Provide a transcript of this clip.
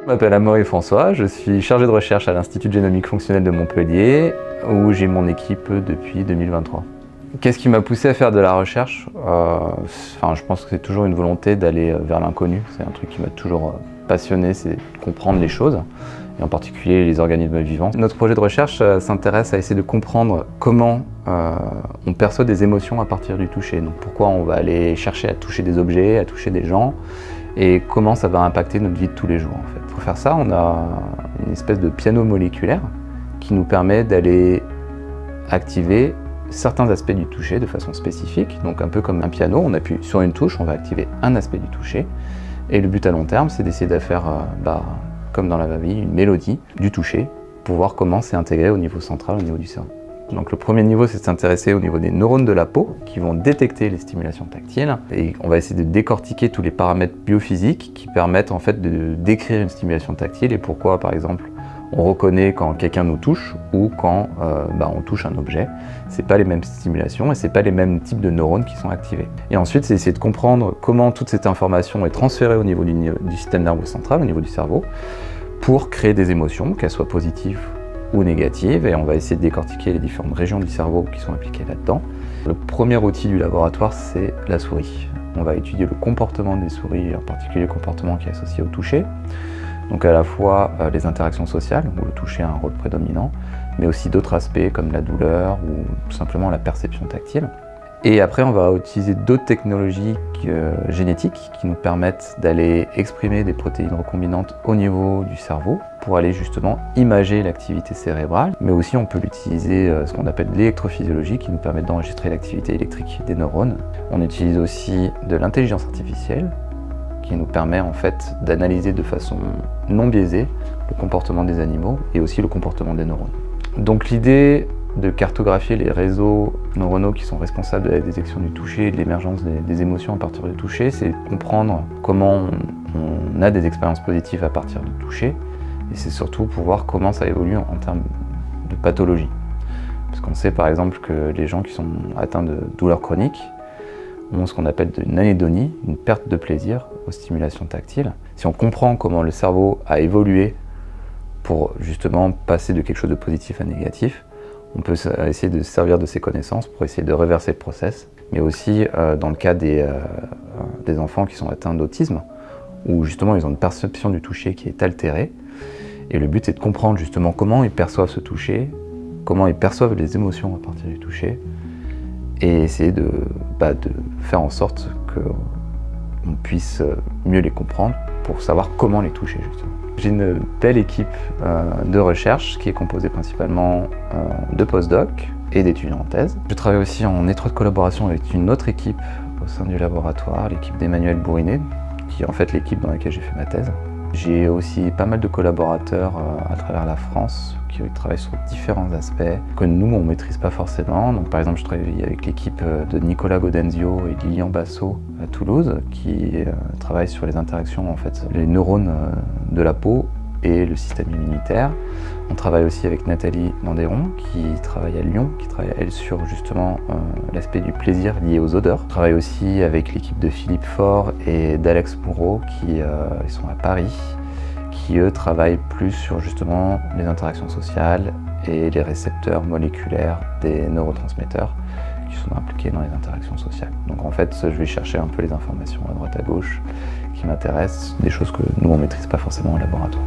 Je m'appelle Amaury François, je suis chargé de recherche à l'Institut de génomique fonctionnelle de Montpellier, où j'ai mon équipe depuis 2023. Qu'est-ce qui m'a poussé à faire de la recherche? Je pense que c'est toujours une volonté d'aller vers l'inconnu. C'est un truc qui m'a toujours passionné, c'est de comprendre les choses, et en particulier les organismes vivants. Notre projet de recherche s'intéresse à essayer de comprendre comment on perçoit des émotions à partir du toucher. Donc pourquoi on va aller chercher à toucher des objets, à toucher des gens, et comment ça va impacter notre vie de tous les jours en fait. Pour faire ça, on a une espèce de piano moléculaire qui nous permet d'aller activer certains aspects du toucher de façon spécifique. Donc un peu comme un piano, on appuie sur une touche, on va activer un aspect du toucher. Et le but à long terme, c'est d'essayer de faire, comme dans la vraie vie, une mélodie du toucher pour voir comment c'est intégré au niveau central, au niveau du cerveau. Donc le premier niveau, c'est de s'intéresser au niveau des neurones de la peau qui vont détecter les stimulations tactiles. Et on va essayer de décortiquer tous les paramètres biophysiques qui permettent en fait de décrire une stimulation tactile et pourquoi, par exemple, on reconnaît quand quelqu'un nous touche ou quand on touche un objet. C'est pas les mêmes stimulations et c'est pas les mêmes types de neurones qui sont activés. Et ensuite, c'est essayer de comprendre comment toute cette information est transférée au niveau du système nerveux central, au niveau du cerveau, pour créer des émotions, qu'elles soient positives ou négatives, et on va essayer de décortiquer les différentes régions du cerveau qui sont impliquées là-dedans. Le premier outil du laboratoire, c'est la souris. On va étudier le comportement des souris, en particulier le comportement qui est associé au toucher. Donc à la fois les interactions sociales, où le toucher a un rôle prédominant, mais aussi d'autres aspects comme la douleur ou tout simplement la perception tactile. Et après, on va utiliser d'autres technologies génétiques qui nous permettent d'aller exprimer des protéines recombinantes au niveau du cerveau pour aller justement imager l'activité cérébrale. Mais aussi, on peut l'utiliser ce qu'on appelle l'électrophysiologie qui nous permet d'enregistrer l'activité électrique des neurones. On utilise aussi de l'intelligence artificielle qui nous permet en fait d'analyser de façon non biaisée le comportement des animaux et aussi le comportement des neurones. Donc l'idée de cartographier les réseaux neuronaux qui sont responsables de la détection du toucher et de l'émergence des émotions à partir du toucher, c'est comprendre comment on a des expériences positives à partir du toucher, et c'est surtout pour voir comment ça évolue en termes de pathologie. Parce qu'on sait par exemple que les gens qui sont atteints de douleurs chroniques ont ce qu'on appelle une anédonie, une perte de plaisir aux stimulations tactiles. Si on comprend comment le cerveau a évolué pour justement passer de quelque chose de positif à négatif, on peut essayer de se servir de ces connaissances pour essayer de reverser le process, mais aussi dans le cas des enfants qui sont atteints d'autisme, où justement ils ont une perception du toucher qui est altérée, et le but c'est de comprendre justement comment ils perçoivent ce toucher, comment ils perçoivent les émotions à partir du toucher, et essayer de faire en sorte qu'on puisse mieux les comprendre pour savoir comment les toucher justement. J'ai une belle équipe de recherche qui est composée principalement de postdocs et d'étudiants en thèse. Je travaille aussi en étroite collaboration avec une autre équipe au sein du laboratoire, l'équipe d'Emmanuel Bourrinet, qui est en fait l'équipe dans laquelle j'ai fait ma thèse. J'ai aussi pas mal de collaborateurs à travers la France qui travaillent sur différents aspects que nous, on ne maîtrise pas forcément. Donc, par exemple, je travaille avec l'équipe de Nicolas Gaudenzio et Lilian Basso à Toulouse qui travaillent sur les interactions, en fait, les neurones de la peau et le système immunitaire. On travaille aussi avec Nathalie Landéron qui travaille à Lyon, qui travaille elle sur justement l'aspect du plaisir lié aux odeurs. On travaille aussi avec l'équipe de Philippe Faure et d'Alex Moureau qui ils sont à Paris, qui eux travaillent plus sur justement les interactions sociales et les récepteurs moléculaires des neurotransmetteurs qui sont impliqués dans les interactions sociales. Donc en fait, je vais chercher un peu les informations à droite à gauche qui m'intéressent, des choses que nous on ne maîtrise pas forcément au laboratoire.